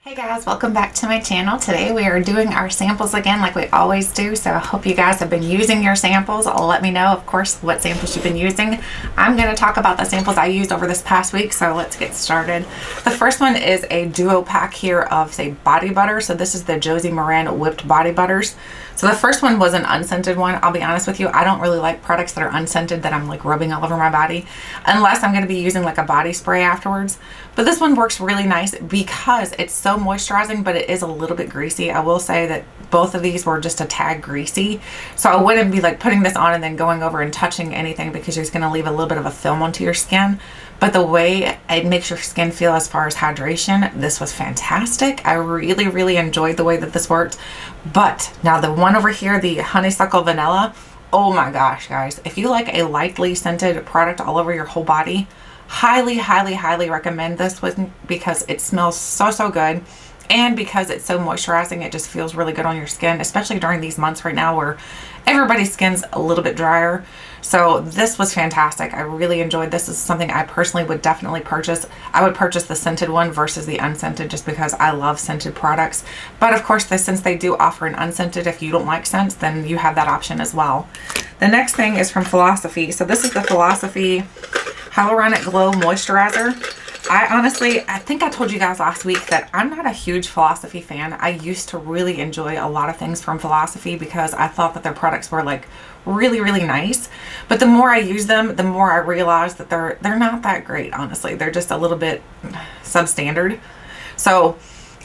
Hey guys, welcome back to my channel. Today we are doing our samples again like we always do, so I hope you guys have been using your samples. Let me know, of course, what samples you've been using. I'm going to talk about the samples I used over this past week, so let's get started. The first one is a duo pack here of, say, body butter. So this is the Josie Maran whipped body butters. So the first one was an unscented one. I'll be honest with you, I don't really like products that are unscented that I'm like rubbing all over my body unless I'm going to be using like a body spray afterwards. But this one works really nice because it's so moisturizing, but it is a little bit greasy. I will say that both of these were just a tad greasy. So I wouldn't be like putting this on and then going over and touching anything because you're just going to leave a little bit of a film onto your skin. But the way it makes your skin feel as far as hydration, this was fantastic. I really enjoyed the way that this worked. But now the one over here, the honeysuckle vanilla, oh my gosh, guys. If you like a lightly scented product all over your whole body, highly recommend this one because it smells so good. And because it's so moisturizing, it just feels really good on your skin, especially during these months right now where everybody's skin's a little bit drier. So this was fantastic. I really enjoyed this. This is something I personally would definitely purchase. I would purchase the scented one versus the unscented just because I love scented products. But of course, since they do offer an unscented, if you don't like scents, then you have that option as well. The next thing is from Philosophy. So this is the Philosophy Hyaluronic Glow Moisturizer. I think I told you guys last week that I'm not a huge Philosophy fan. I used to really enjoy a lot of things from Philosophy because I thought that their products were like really nice. But the more I use them, the more I realize that they're not that great, honestly. They're just a little bit substandard. So,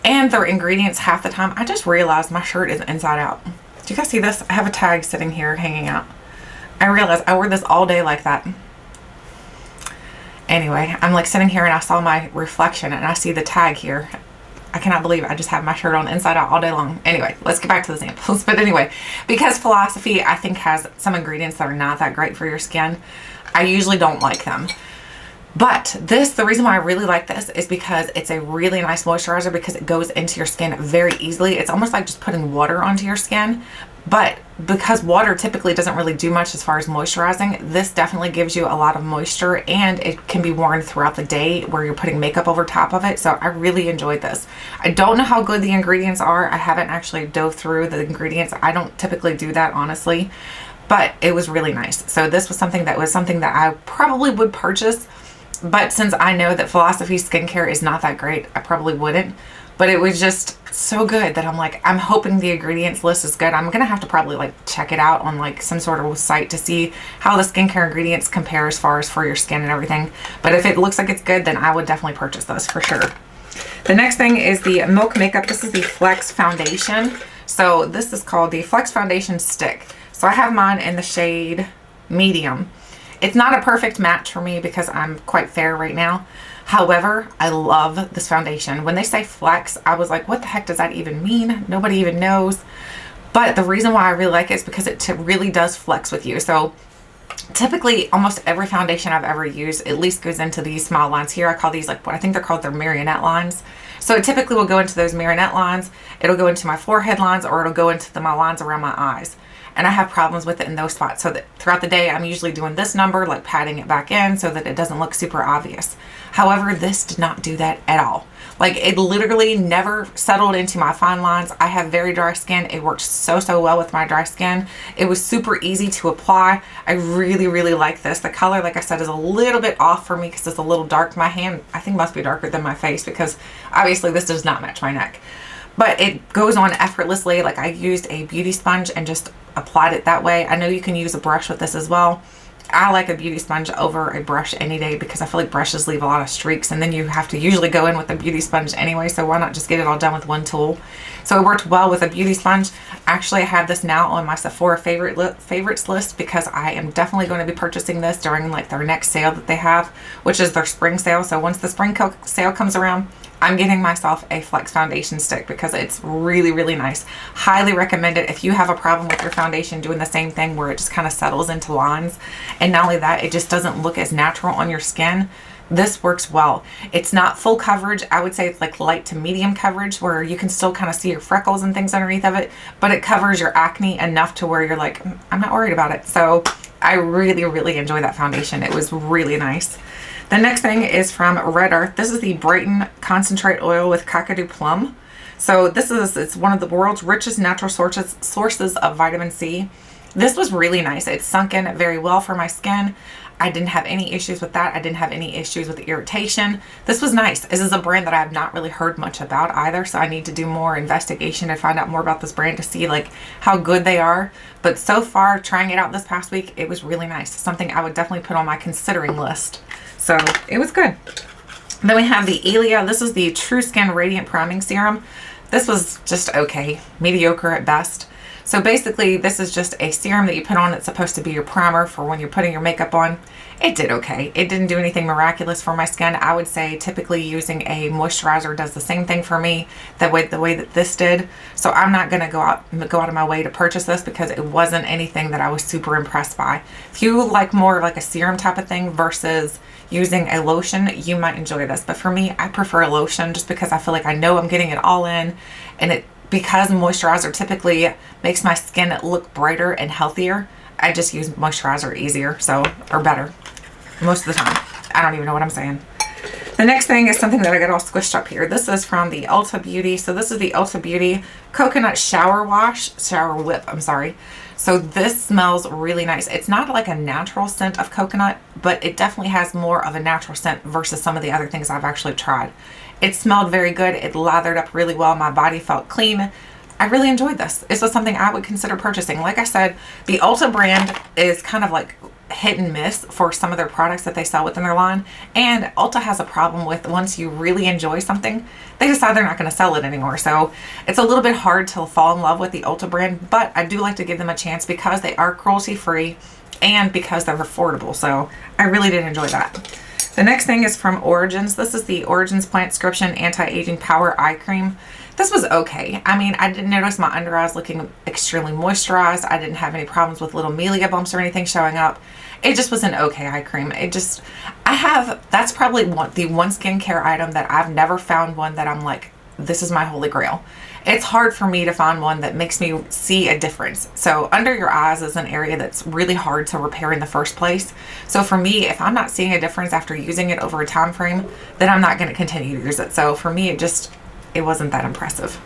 and their ingredients half the time, I just realized my shirt is inside out. Do you guys see this? I have a tag sitting here hanging out. I realized I wore this all day like that. Anyway, I'm like sitting here and I saw my reflection and I see the tag here. I cannot believe I just have my shirt on inside out all day long. Anyway, let's get back to the samples. But anyway, because Philosophy I think has some ingredients that are not that great for your skin, I usually don't like them. But the reason why I really like this is because it's a really nice moisturizer because it goes into your skin very easily. It's almost like just putting water onto your skin. But because water typically doesn't really do much as far as moisturizing, this definitely gives you a lot of moisture and it can be worn throughout the day where you're putting makeup over top of it. So I really enjoyed this. I don't know how good the ingredients are. I haven't actually dove through the ingredients. I don't typically do that, honestly, but it was really nice. So this was something that I probably would purchase. But since I know that Philosophy skincare is not that great, I probably wouldn't. But it was just so good that I'm like, I'm hoping the ingredients list is good. I'm going to have to probably like check it out on like some sort of site to see how the skincare ingredients compare as far as for your skin and everything. But if it looks like it's good, then I would definitely purchase this for sure. The next thing is the Milk Makeup. This is the Flex Foundation. So this is called the Flex Foundation Stick. So I have mine in the shade Medium. It's not a perfect match for me because I'm quite fair right now. However, I love this foundation. When they say flex, I was like, what the heck does that even mean? Nobody even knows. But the reason why I really like it is because it really does flex with you. So typically almost every foundation I've ever used at least goes into these small lines here. I call these like, what I think they're called their marionette lines. So it typically will go into those marionette lines. It'll go into my forehead lines or it'll go into my lines around my eyes. And I have problems with it in those spots. So that throughout the day, I'm usually doing this number, like patting it back in so that it doesn't look super obvious. However, this did not do that at all. Like it literally never settled into my fine lines. I have very dry skin. It works so well with my dry skin. It was super easy to apply. I really like this. The color, like I said, is a little bit off for me because it's a little dark. My hand, I think, must be darker than my face because obviously this does not match my neck. But it goes on effortlessly. Like I used a beauty sponge and just applied it that way. I know you can use a brush with this as well. I like a beauty sponge over a brush any day because I feel like brushes leave a lot of streaks and then you have to usually go in with a beauty sponge anyway, so why not just get it all done with one tool? So it worked well with a beauty sponge. Actually, I have this now on my Sephora favorites list because I am definitely going to be purchasing this during like their next sale that they have, which is their spring sale. So once the spring sale comes around, I'm getting myself a Flex Foundation Stick because it's really nice. Highly recommend it if you have a problem with your foundation doing the same thing where it just kind of settles into lines. And not only that, it just doesn't look as natural on your skin. This works well. It's not full coverage. I would say it's like light to medium coverage where you can still kind of see your freckles and things underneath of it, but it covers your acne enough to where you're like, I'm not worried about it. So I really enjoy that foundation. It was really nice. The next thing is from Red Earth. This is the Brighten Concentrate Oil with Kakadu Plum. So it's one of the world's richest natural sources of vitamin C. This was really nice. It sunk in very well for my skin. I didn't have any issues with that. I didn't have any issues with irritation. This was nice. This is a brand that I have not really heard much about either, so I need to do more investigation to find out more about this brand to see like how good they are. But so far, trying it out this past week, it was really nice. Something I would definitely put on my considering list. So it was good. Then we have the Ilia. This is the True Skin Radiant Priming Serum. This was just okay, mediocre at best. So basically, this is just a serum that you put on. It's supposed to be your primer for when you're putting your makeup on. It did okay. It didn't do anything miraculous for my skin. I would say typically using a moisturizer does the same thing for me the way that this did. So I'm not going to go out of my way to purchase this because it wasn't anything that I was super impressed by. If you like more like a serum type of thing versus using a lotion, you might enjoy this. But for me, I prefer a lotion just because I feel like I know I'm getting it all in, and because moisturizer typically makes my skin look brighter and healthier, I just use moisturizer easier, or better, most of the time. I don't even know what I'm saying. The next thing is something that I got all squished up here. This is from the Ulta Beauty. So this is the Ulta Beauty Coconut Shower Whip, I'm sorry. So this smells really nice. It's not like a natural scent of coconut, but it definitely has more of a natural scent versus some of the other things I've actually tried. It smelled very good. It lathered up really well. My body felt clean. I really enjoyed this. This was something I would consider purchasing. Like I said, the Ulta brand is kind of like hit and miss for some of their products that they sell within their line. And Ulta has a problem with once you really enjoy something, they decide they're not going to sell it anymore. So it's a little bit hard to fall in love with the Ulta brand, but I do like to give them a chance because they are cruelty free and because they're affordable. So I really did enjoy that. The next thing is from Origins. This is the Origins Plantscription Anti-Aging Power Eye Cream. This was okay. I mean, I didn't notice my under eyes looking extremely moisturized. I didn't have any problems with little melia bumps or anything showing up. It just was an okay eye cream. That's probably the one skincare item that I've never found one that I'm like, this is my holy grail. It's hard for me to find one that makes me see a difference. So under your eyes is an area that's really hard to repair in the first place. So for me, if I'm not seeing a difference after using it over a time frame, then I'm not going to continue to use it. So for me, it wasn't that impressive.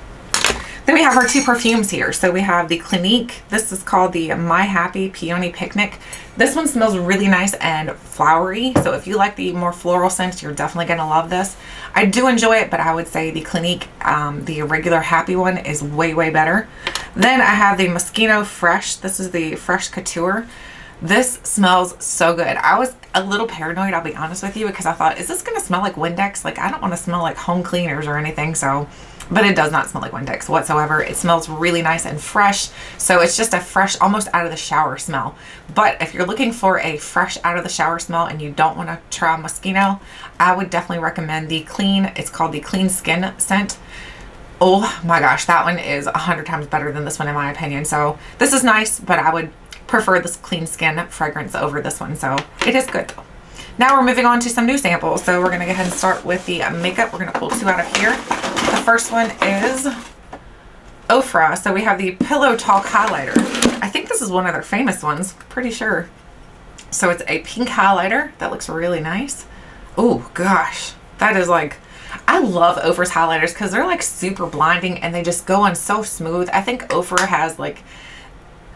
Then we have our two perfumes here. So we have the Clinique. This is called the My Happy Peony Picnic. This one smells really nice and flowery. So if you like the more floral scents, you're definitely going to love this. I do enjoy it, but I would say the Clinique, the regular Happy one, is way, way better. Then I have the Moschino Fresh. This is the Fresh Couture. This smells so good. I was a little paranoid, I'll be honest with you, because I thought, is this going to smell like Windex? Like, I don't want to smell like home cleaners or anything, but it does not smell like Windex whatsoever. It smells really nice and fresh. So it's just a fresh, almost out of the shower smell. But if you're looking for a fresh out of the shower smell and you don't want to try Moschino, I would definitely recommend the it's called the Clean Skin scent. Oh my gosh, that one is 100 times better than this one in my opinion. So this is nice, but I would prefer this Clean Skin fragrance over this one. So it is good though. Now we're moving on to some new samples. So we're going to go ahead and start with the makeup. We're going to pull two out of here. The first one is Ofra. So we have the Pillow Talk highlighter. I think this is one of their famous ones, pretty sure. So it's a pink highlighter that looks really nice. Oh gosh, that is like, I love Ofra's highlighters because they're like super blinding and they just go on so smooth. I think Ofra has like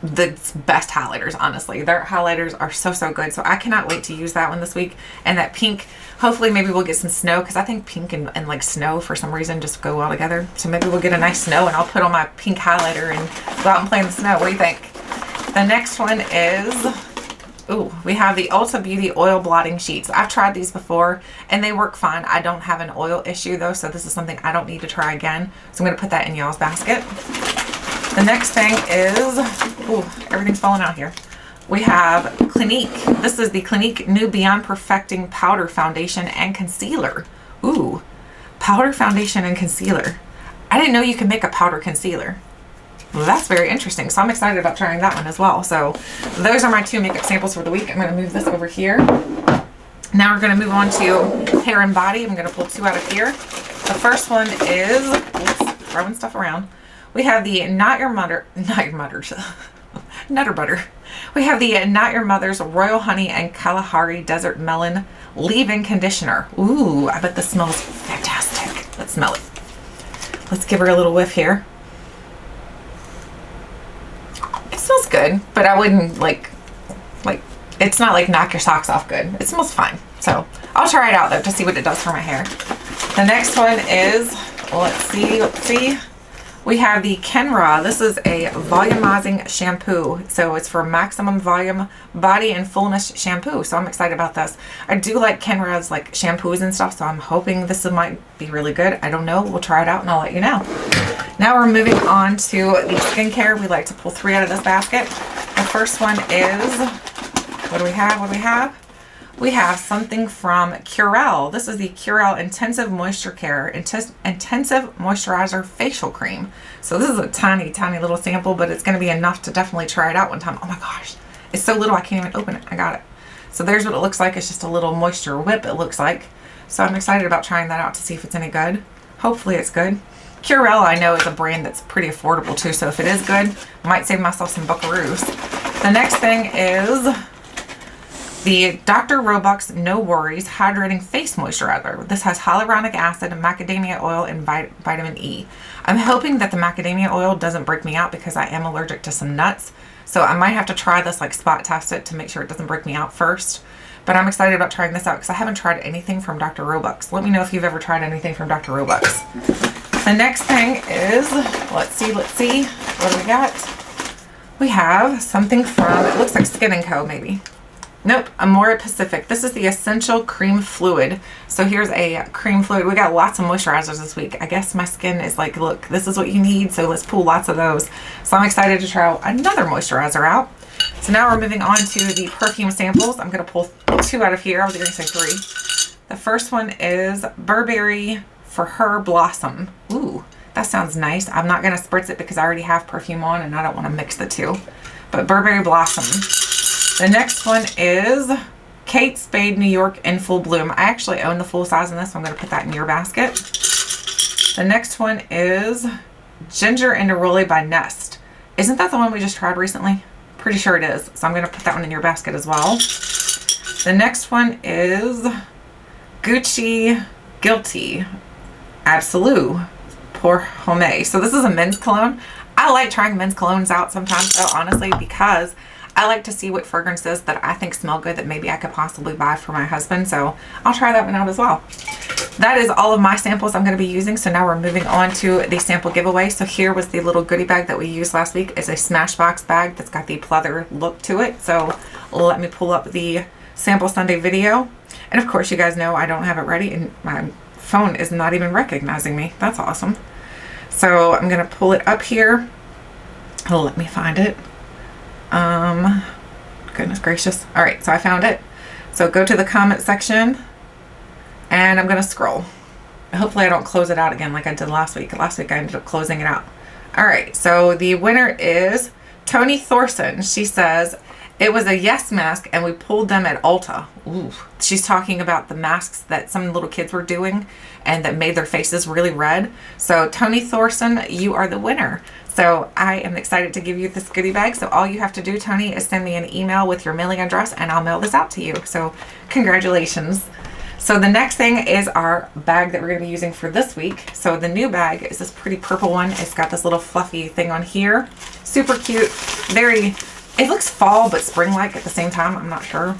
the best highlighters, honestly. Their highlighters are so good. So I cannot wait to use that one this week. And that pink, hopefully maybe we'll get some snow because I think pink and like snow for some reason just go well together. So maybe we'll get a nice snow and I'll put on my pink highlighter and go out and play in the snow. What do you think? The next one is, we have the Ulta Beauty Oil Blotting Sheets. I've tried these before and they work fine. I don't have an oil issue though, so this is something I don't need to try again. So I'm going to put that in y'all's basket. The next thing is, everything's falling out here. We have Clinique. This is the Clinique New Beyond Perfecting Powder Foundation and Concealer. Ooh, powder foundation and concealer. I didn't know you could make a powder concealer. Well, that's very interesting. So I'm excited about trying that one as well. So those are my two makeup samples for the week. I'm going to move this over here. Now we're going to move on to hair and body. I'm going to pull two out of here. The first one is, throwing stuff around. We have the Not Your Mother's Nutter butter. We have the Not Your Mother's Royal Honey and Kalahari Desert Melon Leave-In Conditioner. Ooh, I bet this smells fantastic. Let's smell it. Let's give her a little whiff here. It smells good, but I wouldn't like, it's not like knock your socks off good. It smells fine. So I'll try it out though to see what it does for my hair. The next one is, let's see. We have the Kenra. This is a volumizing shampoo. So it's for maximum volume, body and fullness shampoo. So I'm excited about this. I do like Kenra's like shampoos and stuff. So I'm hoping this might be really good. I don't know. We'll try it out and I'll let you know. Now we're moving on to the skincare. We like to pull 3 out of this basket. The first one is, what do we have? We have something from Curel. This is the Curel Intensive Moisture Care Intensive Moisturizer Facial Cream. So this is a tiny, tiny little sample, but it's going to be enough to definitely try it out one time. Oh my gosh. It's so little I can't even open it. I got it. So there's what it looks like. It's just a little moisture whip, it looks like. So I'm excited about trying that out to see if it's any good. Hopefully it's good. Curel, I know, is a brand that's pretty affordable too. So if it is good, I might save myself some buckaroos. The next thing is the Dr. Roebucks No Worries Hydrating Face Moisturizer. This has hyaluronic acid, macadamia oil, and vitamin E. I'm hoping that the macadamia oil doesn't break me out because I am allergic to some nuts. So I might have to try this, like spot test it to make sure it doesn't break me out first. But I'm excited about trying this out because I haven't tried anything from Dr. Roebucks. Let me know if you've ever tried anything from Dr. Roebucks. The next thing is, let's see. What do we got? We have something from, it looks like Skin & Co. maybe. Nope, Amore Pacific. This is the Essential Cream Fluid. So here's a cream fluid. We got lots of moisturizers this week. I guess my skin is like, look, this is what you need. So let's pull lots of those. So I'm excited to try another moisturizer out. So now we're moving on to the perfume samples. I'm going to pull 2 out of here. I was going to say 3. The first one is Burberry Blossom. Ooh, that sounds nice. I'm not going to spritz it because I already have perfume on and I don't want to mix the two. But Burberry Blossom. The next one is Kate Spade New York in Full Bloom. I actually own the full size in this, so I'm going to put that in your basket. The next one is Ginger and Neroli by Nest. Isn't that the one we just tried recently? Pretty sure it is. So I'm going to put that one in your basket as well. The next one is Gucci Guilty Absolute Pour Homme. So this is a men's cologne. I like trying men's colognes out sometimes, though, honestly, because I like to see what fragrances that I think smell good that maybe I could possibly buy for my husband. So I'll try that one out as well. That is all of my samples I'm going to be using. So now we're moving on to the sample giveaway. So here was the little goodie bag that we used last week. It's a Smashbox bag that's got the pleather look to it. So let me pull up the Sample Sunday video. And of course, you guys know I don't have it ready and my phone is not even recognizing me. That's awesome. So I'm going to pull it up here. Oh, let me find it. Goodness gracious. All right, so I found it. So go to the comment section and I'm going to scroll. Hopefully I don't close it out again like I did last week. Last week I ended up closing it out. All right, so the winner is Tony Thorson. She says, it was a Yes mask and we pulled them at Ulta. Ooh. She's talking about the masks that some little kids were doing and that made their faces really red. So Tony Thorson, you are the winner. So I am excited to give you this goodie bag. So all you have to do, Tony, is send me an email with your mailing address and I'll mail this out to you. So congratulations. So the next thing is our bag that we're going to be using for this week. So the new bag is this pretty purple one. It's got this little fluffy thing on here. Super cute. It looks fall but spring-like at the same time. I'm not sure.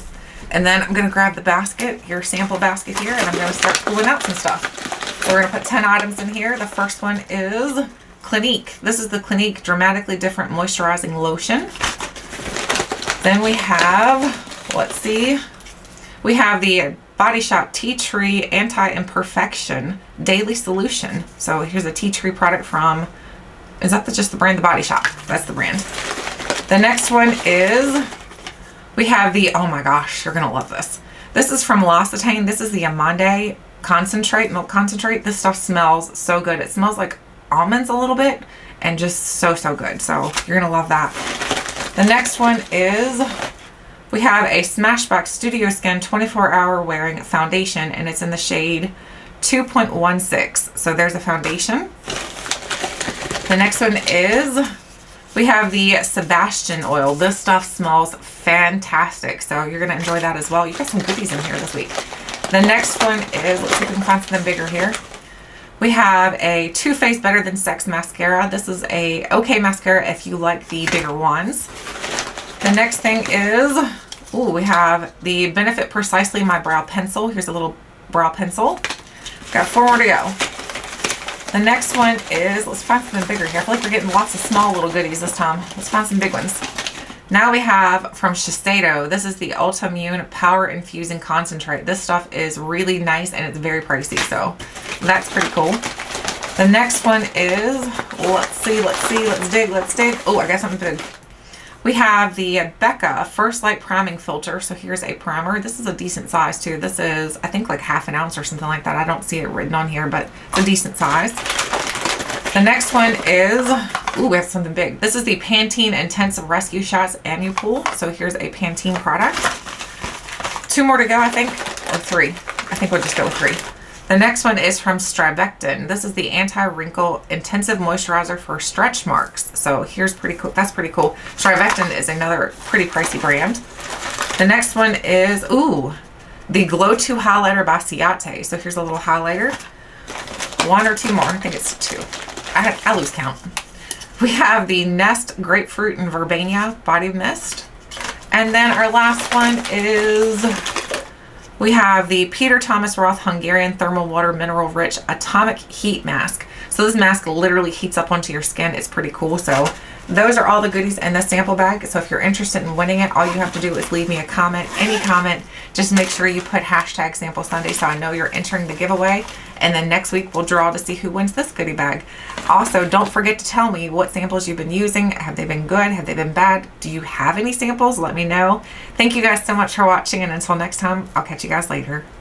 And then I'm going to grab the basket, your sample basket here, and I'm going to start pulling out some stuff. So we're going to put 10 items in here. The first one is Clinique. This is the Clinique Dramatically Different Moisturizing Lotion. Then we have, let's see, we have the Body Shop Tea Tree Anti-Imperfection Daily Solution. So here's a tea tree product from, is that just the brand? The Body Shop. That's the brand. The next one is, we have the, oh my gosh, you're going to love this. This is from L'Occitane. This is the Amande concentrate, milk concentrate. This stuff smells so good. It smells like almonds a little bit and just so good. So you're going to love that. The next one is, we have a Smashbox Studio Skin 24-hour wearing foundation and it's in the shade 2.16. So there's a foundation. The next one is, We have the Sebastian oil. This stuff smells fantastic, so you're going to enjoy that as well. You got some goodies in here this week. The next one is, let's see if we can find something bigger here. We have a Too Faced Better Than Sex mascara. This is a okay mascara if you like the bigger ones. The next thing is, ooh, we have the Benefit Precisely My Brow Pencil. Here's a little brow pencil. Got 4 more to go. The next one is, let's find something bigger here. I feel like we're getting lots of small little goodies this time. Let's find some big ones. Now we have from Shiseido, this is the Ulta Immune Power Infusing Concentrate. This stuff is really nice and it's very pricey, so that's pretty cool. The next one is, let's dig. Oh, I got something big. We have the Becca First Light Priming Filter. So here's a primer. This is a decent size too. This is, I think, like ½ an ounce or something like that. I don't see it written on here, but it's a decent size. The next one is, ooh, we have something big. This is the Pantene Intensive Rescue Shots Amupool. So here's a Pantene product. 2 more to go, I think, or 3. I think we'll just go with 3. The next one is from Strivectin. This is the Anti-Wrinkle Intensive Moisturizer for Stretch Marks. So here's pretty cool. That's pretty cool. Strivectin is another pretty pricey brand. The next one is, ooh, the Glow 2 Highlighter by Ciate. So here's a little highlighter. 1 or 2 more. I think it's 2. I lose count. We have the Nest Grapefruit and Verbena Body Mist. And then our last one is, we have the Peter Thomas Roth Hungarian Thermal Water Mineral Rich Atomic Heat Mask. So this mask literally heats up onto your skin. It's pretty cool. So those are all the goodies in the sample bag. So if you're interested in winning it, all you have to do is leave me a comment, any comment. Just make sure you put hashtag Sample Sunday so I know you're entering the giveaway. And then next week we'll draw to see who wins this goodie bag. Also, don't forget to tell me what samples you've been using. Have they been good? Have they been bad? Do you have any samples? Let me know. Thank you guys so much for watching, and until next time, I'll catch you guys later.